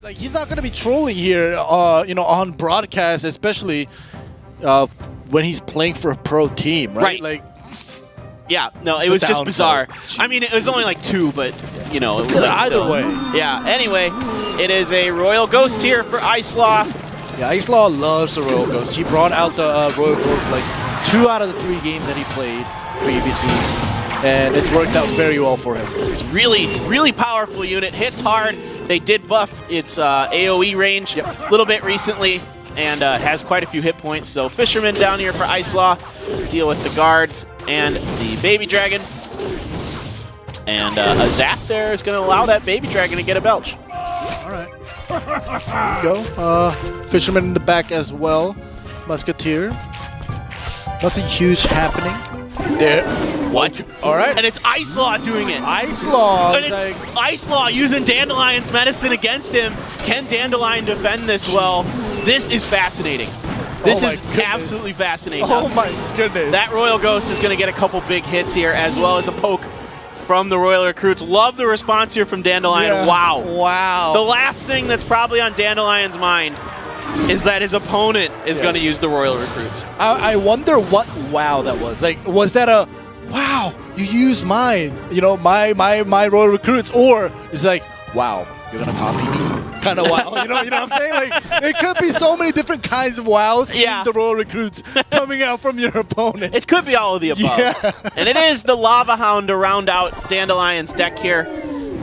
Like, he's not gonna be trolling here, you know, on broadcast, especially when he's playing for a pro team, right? Like, yeah, no, it was just bizarre. I mean, it was only like 2, but you know, it was like either way. Yeah. Anyway, it is a Royal Ghost here for iSlaw. Yeah, iSlaw loves the Royal Ghost. He brought out the Royal Ghost like 2 out of the 3 games that he played previously, and it's worked out very well for him. It's really powerful unit. Hits hard. They did buff its AoE range a little bit recently, and has quite a few hit points. So Fisherman down here for iSlaw, deal with the guards and the Baby Dragon. And a zap there is going to allow that Baby Dragon to get a belch. All right. There you go. Fisherman in the back as well. Musketeer. Nothing huge happening there. What? All right. And it's iSlaw doing it. iSlaw. And it's iSlaw using Dandelion's medicine against him. Can Dandelion defend this well? This is fascinating. This is absolutely fascinating. Oh my goodness. That Royal Ghost is going to get a couple big hits here, as well as a poke from the Royal Recruits. Love the response here from Dandelion. Yeah. Wow. Wow. The last thing that's probably on Dandelion's mind is that his opponent is going to use the Royal Recruits. I wonder what wow that was. Like, was that a wow, you use mine, you know, my Royal Recruits, or is it like, wow, you're gonna copy me? Kind of wow, you know what I'm saying? Like, it could be so many different kinds of wows. Yeah. The Royal Recruits coming out from your opponent. It could be all of the above. Yeah. And it is the Lava Hound to round out Dandelion's deck here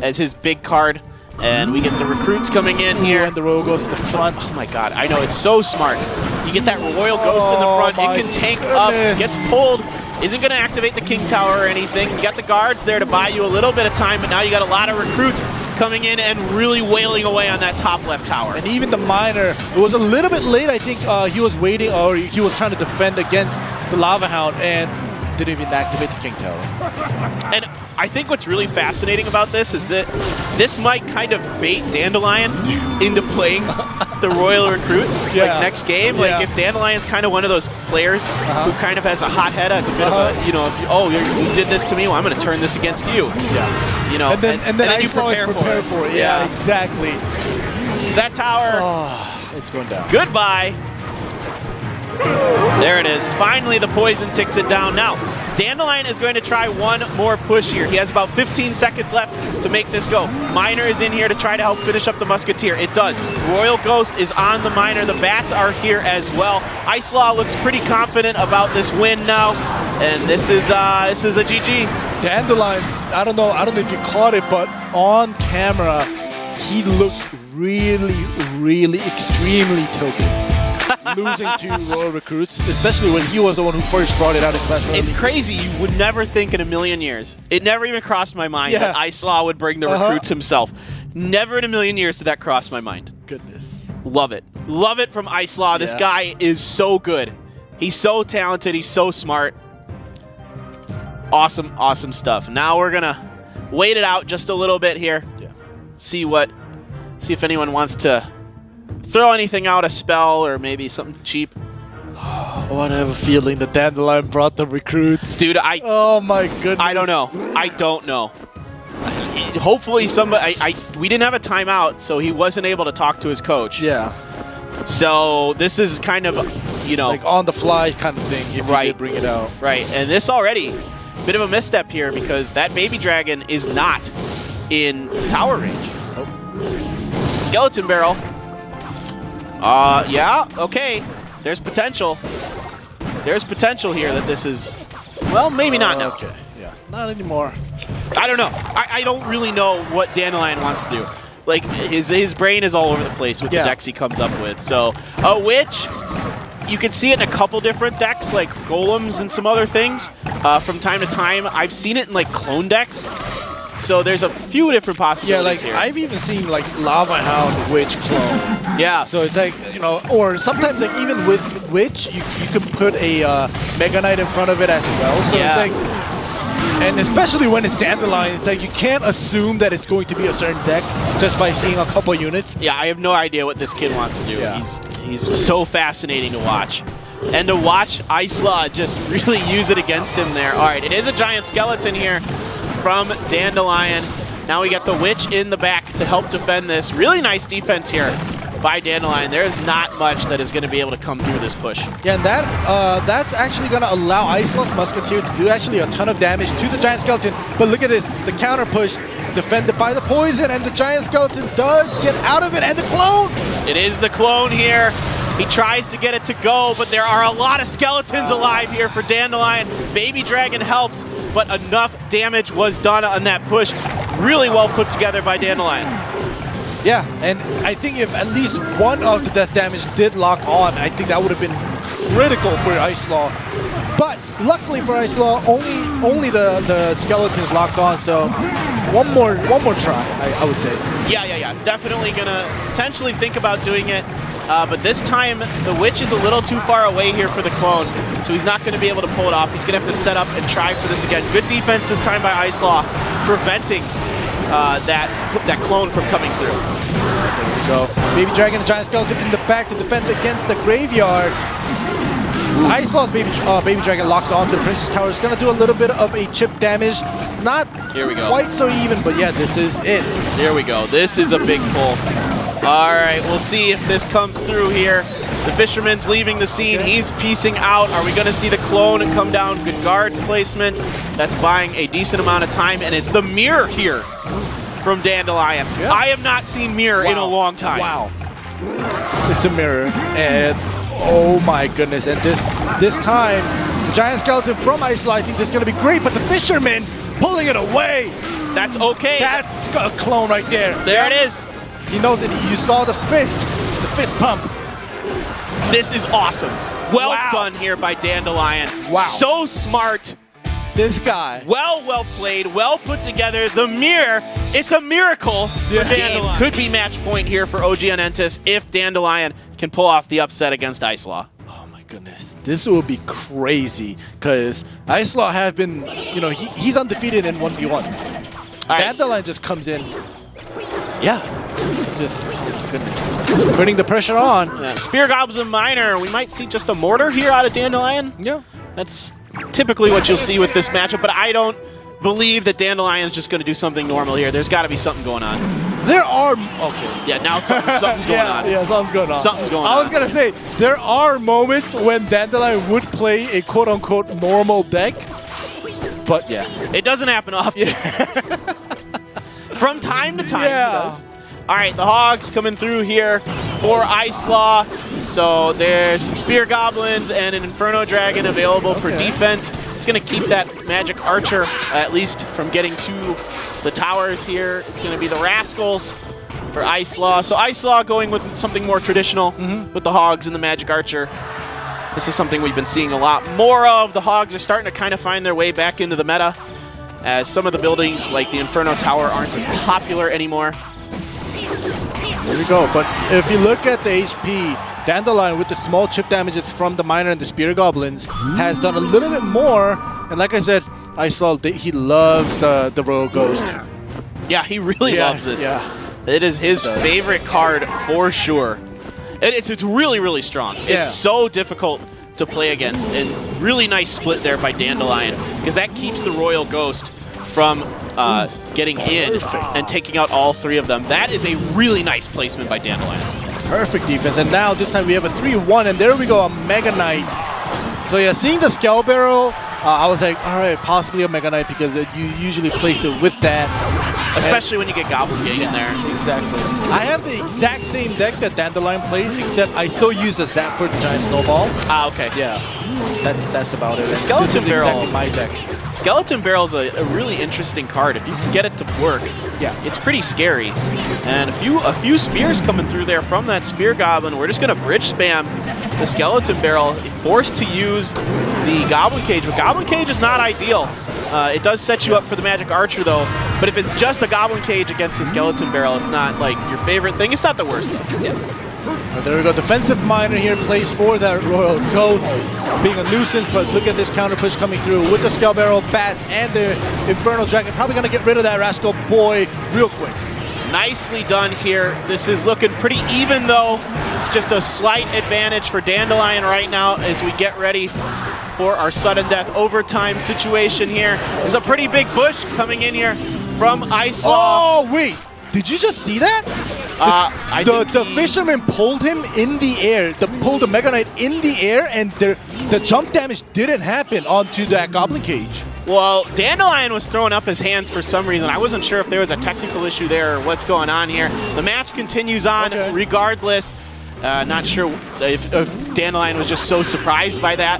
as his big card. And we get the recruits coming in here. And the Royal Ghost in the front. Oh my god, I know, it's so smart. You get that Royal Ghost in the front, it can tank up, gets pulled, isn't going to activate the King Tower or anything. You got the guards there to buy you a little bit of time, but now you got a lot of recruits coming in and really wailing away on that top left tower. And even the miner, it was a little bit late. I think he was waiting, or he was trying to defend against the Lava Hound, and didn't even activate the King Tower. And I think what's really fascinating about this is that this might kind of bait Dandelion into playing the Royal Recruits like next game. Like if Dandelion's kind of one of those players who kind of has a hot head, as a bit of a, you know, if you, you did this to me, well, I'm going to turn this against you. Yeah. You know, and then you prepare for it. Yeah, exactly. Is that tower? Oh, it's going down. Goodbye. There it is. Finally, the poison ticks it down. Now, Dandelion is going to try one more push here. He has about 15 seconds left to make this go. Miner is in here to try to help finish up the Musketeer. It does. Royal Ghost is on the Miner. The Bats are here as well. iSlaw looks pretty confident about this win now, and this is a GG. Dandelion, I don't know if you caught it, but on camera, he looked really extremely tilted. Losing to Royal Recruits, especially when he was the one who first brought it out in Clash Royale. It's crazy. You would never think in a million years. It never even crossed my mind that iSlaw would bring the recruits himself. Never in a million years did that cross my mind. Goodness. Love it. Love it from iSlaw. This guy is so good. He's so talented. He's so smart. Awesome stuff. Now we're going to wait it out just a little bit here. Yeah. See if anyone wants to throw anything out, a spell or maybe something cheap. Oh, I have a feeling the Dandelion brought the recruits. Dude, oh my goodness. I don't know. Hopefully somebody, we didn't have a timeout, so he wasn't able to talk to his coach. Yeah. So this is kind of, you know, like on the fly kind of thing if you did bring it out. Right. And this already, bit of a misstep here because that Baby Dragon is not in tower range. Oh. Skeleton Barrel. Yeah, okay. There's potential. There's potential here that this is, well, maybe not now. Okay, yeah. Not anymore. I don't know. I don't really know what Dandelion wants to do. Like, his brain is all over the place with the decks he comes up with. So, a Witch, you can see it in a couple different decks, like Golems and some other things. From time to time, I've seen it in, like, clone decks. So there's a few different possibilities here. I've even seen like Lava Hound Witch clone. Yeah. So it's like, you know, or sometimes like even with Witch, you can put a Mega Knight in front of it as well. So it's like, and especially when it's Dandelion, it's like you can't assume that it's going to be a certain deck just by seeing a couple units. Yeah, I have no idea what this kid wants to do. Yeah. He's so fascinating to watch. And to watch iSlaw just really use it against him there. All right, it is a giant skeleton here from Dandelion. Now we got the Witch in the back to help defend this. Really nice defense here by Dandelion. There is not much that is going to be able to come through this push. Yeah, and that's actually going to allow iSlaw's Musketeer to do actually a ton of damage to the Giant Skeleton. But look at this, the counter push defended by the poison, and the Giant Skeleton does get out of it, and the clone! It is the clone here. He tries to get it to go, but there are a lot of skeletons alive here for Dandelion. Baby Dragon helps, but enough damage was done on that push. Really well put together by Dandelion. Yeah, and I think if at least one of the death damage did lock on, I think that would have been critical for iSlaw. But luckily for iSlaw, only the skeletons locked on, so one more try, I would say. Yeah. Definitely gonna potentially think about doing it. But this time, the Witch is a little too far away here for the clone, so he's not going to be able to pull it off. He's going to have to set up and try for this again. Good defense this time by iSlaw, preventing that clone from coming through. There we go. Baby Dragon and Giant Skeleton in the back to defend against the graveyard. iSlaw's Baby Dragon locks onto the Princess Tower. It's going to do a little bit of a chip damage. Not Here we go. quite so even, but yeah, this is it. There we go. This is a big pull. All right, we'll see if this comes through here. The Fisherman's leaving the scene. Okay. He's piecing out. Are we going to see the clone come down? Good guards placement. That's buying a decent amount of time, and it's the mirror here from Dandelion. Yeah. I have not seen mirror in a long time. Wow. It's a mirror, and oh my goodness. And this time, the Giant Skeleton from iSlaw, I think this is going to be great, but the Fisherman pulling it away. That's okay. That's a clone right there. There it is. He knows it. You saw the fist pump. This is awesome. Well Wow. done here by Dandelion. Wow. So smart. This guy. Well played, well put together. The mirror, it's a miracle for Dandelion. Could be match point here for OGN ENTUS if Dandelion can pull off the upset against iSlaw. Oh my goodness. This will be crazy because iSlaw have been, he's undefeated in 1v1s. All right. Dandelion just comes in. Yeah. Just, oh my goodness. Putting the pressure on. Yeah. Spear Goblin Miner. We might see just a mortar here out of Dandelion. Yeah. That's typically what you'll see with this matchup, but I don't believe that Dandelion's just going to do something normal here. There's got to be something going on. There are... Okay. Yeah, now something's going on. Yeah, something's going on. Something's going on. I was going to say, there are moments when Dandelion would play a quote-unquote normal deck, but yeah. It doesn't happen often. Yeah. From time to time, Yeah. it does. All right, the Hogs coming through here for iSlaw. So there's some Spear Goblins and an Inferno Dragon available for defense. It's going to keep that Magic Archer, at least, from getting to the towers here. It's going to be the Rascals for iSlaw. So iSlaw going with something more traditional with the Hogs and the Magic Archer. This is something we've been seeing a lot more of. The Hogs are starting to kind of find their way back into the meta, as some of the buildings, like the Inferno Tower, aren't as popular anymore. There we go. But if you look at the HP, Dandelion with the small chip damages from the Miner and the Spear Goblins has done a little bit more. And like I said, iSlaw, he loves the Royal Ghost. Yeah, he really loves this. Yeah. It is his favorite card for sure. And it's really, really strong. Yeah. It's so difficult to play against. And really nice split there by Dandelion, because that keeps the Royal Ghost from getting in and taking out all three of them. That is a really nice placement by Dandelion. Perfect defense. And now this time we have a 3-1, and there we go, a Mega Knight. So yeah, seeing the Skull Barrel, I was like, all right, possibly a Mega Knight, because you usually place it with that. Especially when you get Goblin Gate in there. Exactly. I have the exact same deck that Dandelion plays, except I still use the Zap for the Giant Snowball. Ah, okay. Yeah, that's about it. The Skeleton this is Barrel, exactly my deck. Skeleton Barrel is a really interesting card. If you can get it to work, Yeah. it's pretty scary. And a few spears coming through there from that Spear Goblin. We're just going to bridge spam the Skeleton Barrel, forced to use the Goblin Cage. But Goblin Cage is not ideal. It does set you up for the Magic Archer, though. But if it's just a Goblin Cage against the Skeleton Barrel, it's not like your favorite thing. It's not the worst thing. Yeah. There we go. Defensive Miner here plays for that Royal Ghost, being a nuisance, but look at this counter push coming through with the Skull Barrel, Bat, and the Infernal Dragon. Probably going to get rid of that Rascal Boy real quick. Nicely done here. This is looking pretty even, though. It's just a slight advantage for Dandelion right now as we get ready for our sudden death overtime situation here. There's a pretty big push coming in here from iSlaw. Oh, wait. Did you just see that? The fisherman pulled him in the air, pulled the Mega Knight in the air, and the jump damage didn't happen onto that Goblin Cage. Well, Dandelion was throwing up his hands for some reason. I wasn't sure if there was a technical issue there or what's going on here. The match continues on regardless. Not sure if Dandelion was just so surprised by that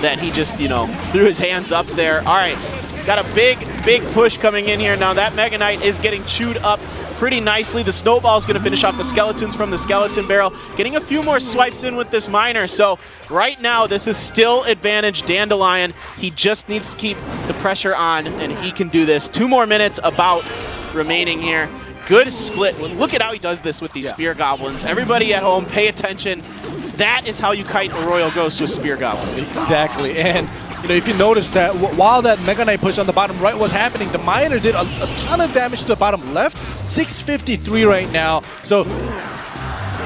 that he just, threw his hands up there. All right, got a big push coming in here. Now that Mega Knight is getting chewed up pretty nicely. The snowball is going to finish off the skeletons from the skeleton barrel, getting a few more swipes in with this miner. So right now, this is still advantage Dandelion. He just needs to keep the pressure on, and he can do this. 2 more minutes about remaining here. Good split. Look at how he does this with these spear goblins. Everybody at home, pay attention. That is how you kite a Royal Ghost with spear goblins. Exactly. And if you notice that while that Mega Knight push on the bottom right was happening, the miner did a ton of damage to the bottom left. 653 right now. So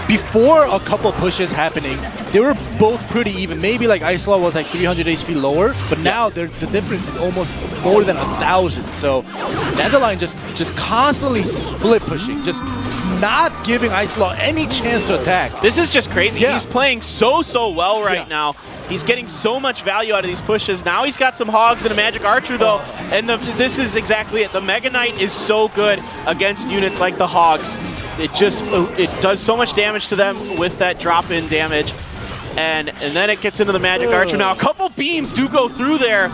before a couple pushes happening, they were both pretty even. Maybe like iSlaw was like 300 HP lower, but now the difference is almost more than 1,000. So Dandelion just constantly split pushing, just not giving iSlaw any chance to attack. This is just crazy. He's playing so well right now. He's getting so much value out of these pushes. Now he's got some Hogs and a Magic Archer though, and this is exactly it. The Mega Knight is so good against units like the Hogs. It does so much damage to them with that drop-in damage. And then it gets into the Magic Archer. Now a couple beams do go through there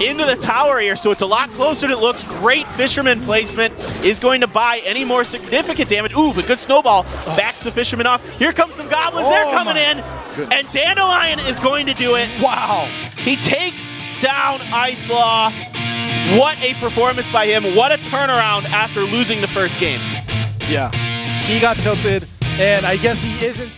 into the tower here, so it's a lot closer than it looks. Great Fisherman placement is going to buy any more significant damage. Ooh, but good snowball backs the Fisherman off. Here comes some Goblins. They're coming in. And Dandelion is going to do it. Wow. He takes down iSlaw. What a performance by him. What a turnaround after losing the first game. Yeah. He got tilted, and I guess he isn't...